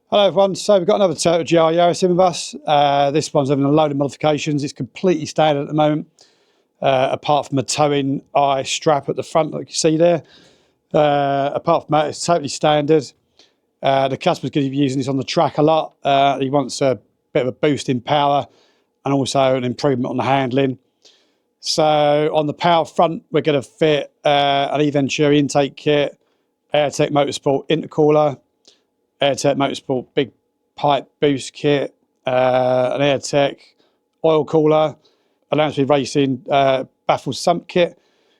Hello everyone, so we've got another Toyota GR Yaris in with us. This one's having a load of modifications. It's completely standard at the moment, apart from a towing eye strap at the front like you see there. Apart from that, it's totally standard. The customer's going to be using this on the track a lot. He wants a bit of a boost in power and also an improvement on the handling. So on the power front, we're going to fit an eVenturi intake kit, AirTech Motorsport intercooler, AirTech Motorsport big pipe boost kit, an AirTech oil cooler, an Lansbury Racing baffled sump kit.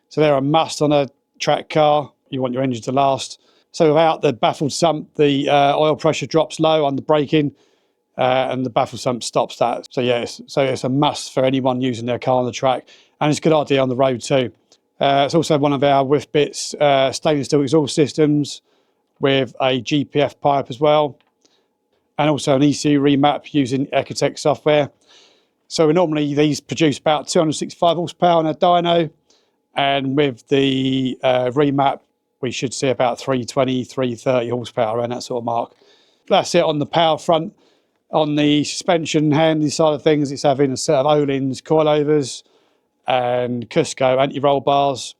So they're a must on a track car. You want your engine to last. So without the baffled sump, the oil pressure drops low on the braking, and the baffled sump stops that. So yes, it's a must for anyone using their car on the track, and it's a good idea on the road too. It's also one of our Whifbitz stainless steel exhaust systems, with a GPF pipe as well, and also an ECU remap using Ecotech software. So normally these produce about 265 horsepower on a dyno, and with the remap we should see about 320, 330 horsepower around that sort of mark. That's it on the power front. On the suspension handling side of things, it's having a set of Öhlins coilovers and Cusco anti-roll bars.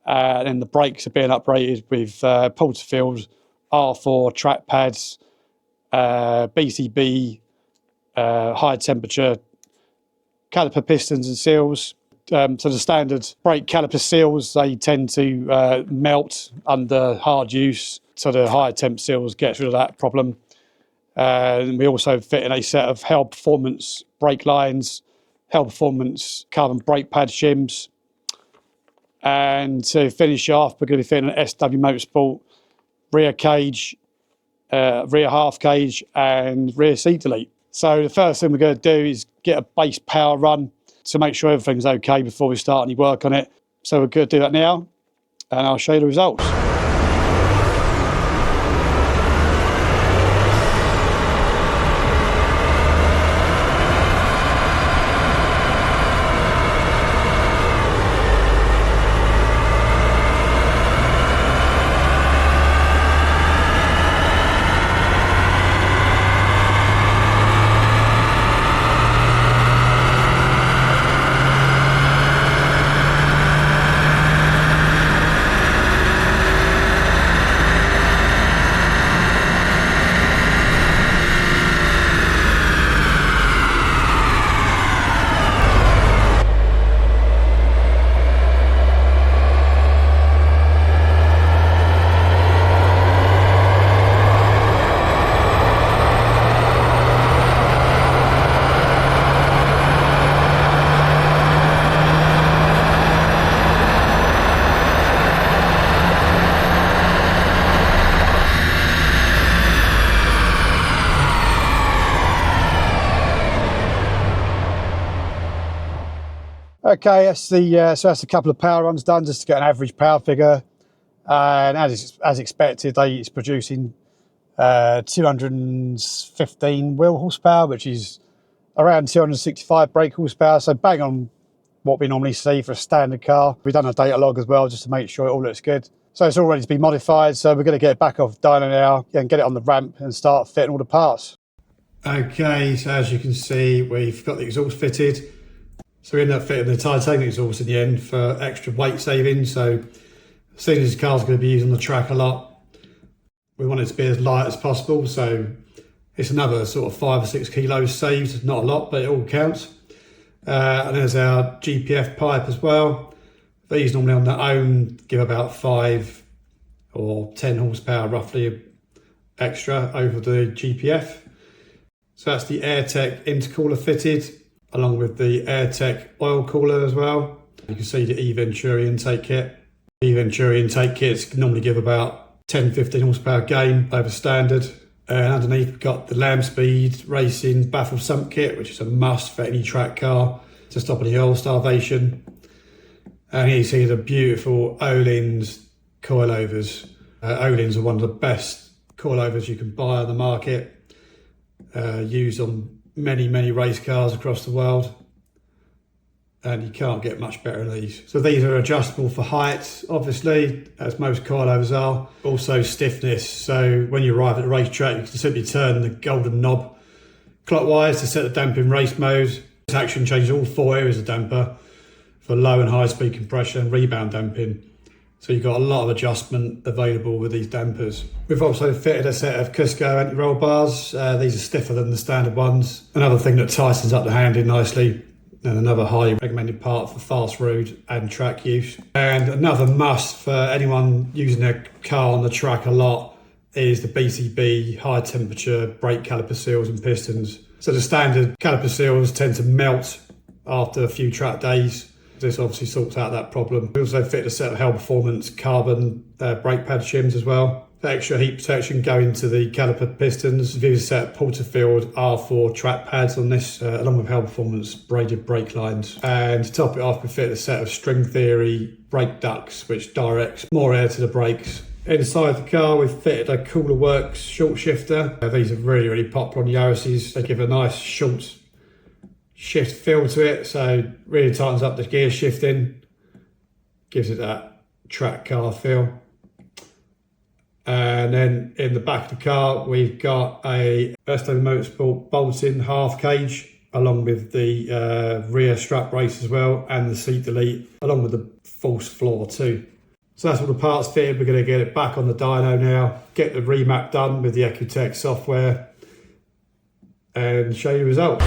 And then the brakes are being upgraded with Porterfield R4 track pads, BCB high temperature caliper pistons and seals. So the standard brake caliper seals, they tend to melt under hard use. So the high temp seals gets rid of that problem. And we also fit in a set of Hell Performance brake lines, Hell Performance carbon brake pad shims. And to finish off, we're going to be fitting an SW Motorsport rear cage, rear half cage, and rear seat delete. So the first thing we're going to do is get a base power run to make sure everything's okay before we start any work on it. So we're going to do that now, and I'll show you the results. Okay, that's so that's a couple of power runs done just to get an average power figure, and as expected, it's producing 215 wheel horsepower, which is around 265 brake horsepower. So bang on what we normally see for a standard car. We've done a data log as well just to make sure it all looks good. So it's all ready to be modified. So we're going to get it back off dyno now and get it on the ramp and start fitting all the parts. Okay, so as you can see, we've got the exhaust fitted. So we ended up fitting the titanium exhaust in the end for extra weight saving. So seeing as this car's going to be used on the track a lot, we want it to be as light as possible. So it's another sort of 5 or 6 kilos saved, not a lot, but it all counts. And there's our GPF pipe as well. These normally on their own give about 5 or 10 horsepower roughly extra over the GPF. So that's the AirTech intercooler fitted, along with the AirTech oil cooler as well. You can see the eVenturi intake kit. eVenturi intake kits normally give about 10-15 horsepower gain over standard. And underneath we've got the Lansbury Racing baffled sump kit, which is a must for any track car to stop any oil starvation. And here you see the beautiful Öhlins coilovers. Öhlins are one of the best coilovers you can buy on the market, used on many race cars across the world. and you can't get much better than these. So these are adjustable for height, obviously, as most coilovers are. Also stiffness, so when you arrive at the racetrack, you can simply turn the golden knob clockwise to set the damping race mode. This action changes all 4 areas of damper for low and high speed compression and rebound damping. So you've got a lot of adjustment available with these dampers. We've also fitted a set of Cusco anti-roll bars. These are stiffer than the standard ones. Another thing that tightens up the handling nicely, and another highly recommended part for fast road and track use. And another must for anyone using their car on the track a lot is the BCB high temperature brake caliper seals and pistons. So the standard caliper seals tend to melt after a few track days. This obviously sorts out that problem. We also fit a set of Hell Performance carbon brake pad shims as well. For extra heat protection going to the caliper pistons. We've used a set of Porterfield R4 track pads on this, along with Hell Performance braided brake lines. And to top it off, we fit a set of String Theory brake ducts, which directs more air to the brakes. Inside the car, we've fitted a Cooler Works short shifter. These are really, really popular on Yarises. They give a nice short shift feel to it, so really tightens up the gear shifting, gives it that track car feel. And then in the back of the car, we've got a Erstone Motorsport bolt-in half cage, along with the rear strap brace as well, and the seat delete, along with the false floor too. So that's all the parts fitted. We're going to get it back on the dyno now, get the remap done with the Ecotech software, and show you results.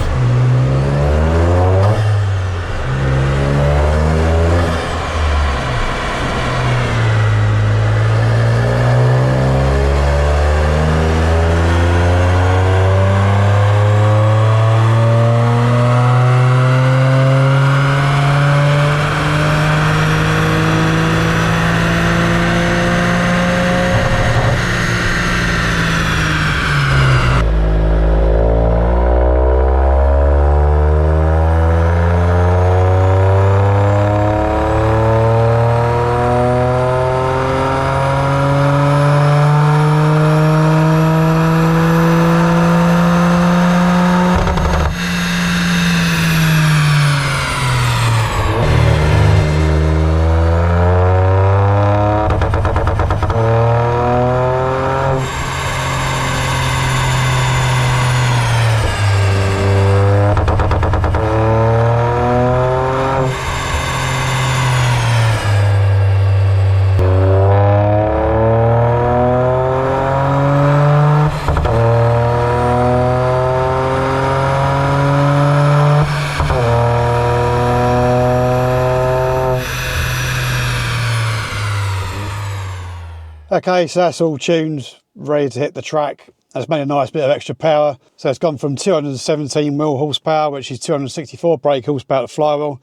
Okay, so that's all tuned, ready to hit the track. That's made a nice bit of extra power. So it's gone from 217 wheel horsepower, which is 264 brake horsepower to flywheel.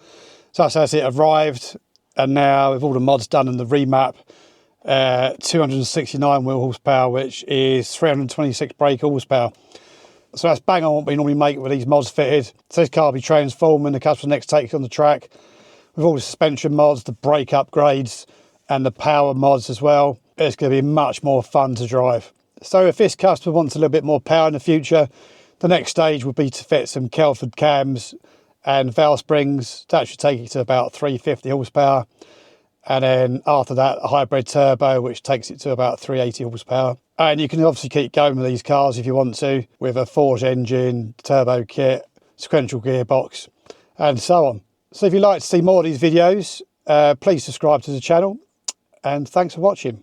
So that's as it arrived. And now with all the mods done and the remap, 269 wheel horsepower, which is 326 brake horsepower. So that's bang on what we normally make with these mods fitted. So this car will be transformed when the customer next takes it on the track, with all the suspension mods, the brake upgrades, and the power mods as well. It's going to be much more fun to drive. So if this customer wants a little bit more power in the future, the next stage would be to fit some Kelford cams and valve springs. That should take it to about 350 horsepower. And then after that, a hybrid turbo, which takes it to about 380 horsepower. And you can obviously keep going with these cars if you want to, with a forged engine, turbo kit, sequential gearbox, and so on. So if you'd like to see more of these videos, please subscribe to the channel. And thanks for watching.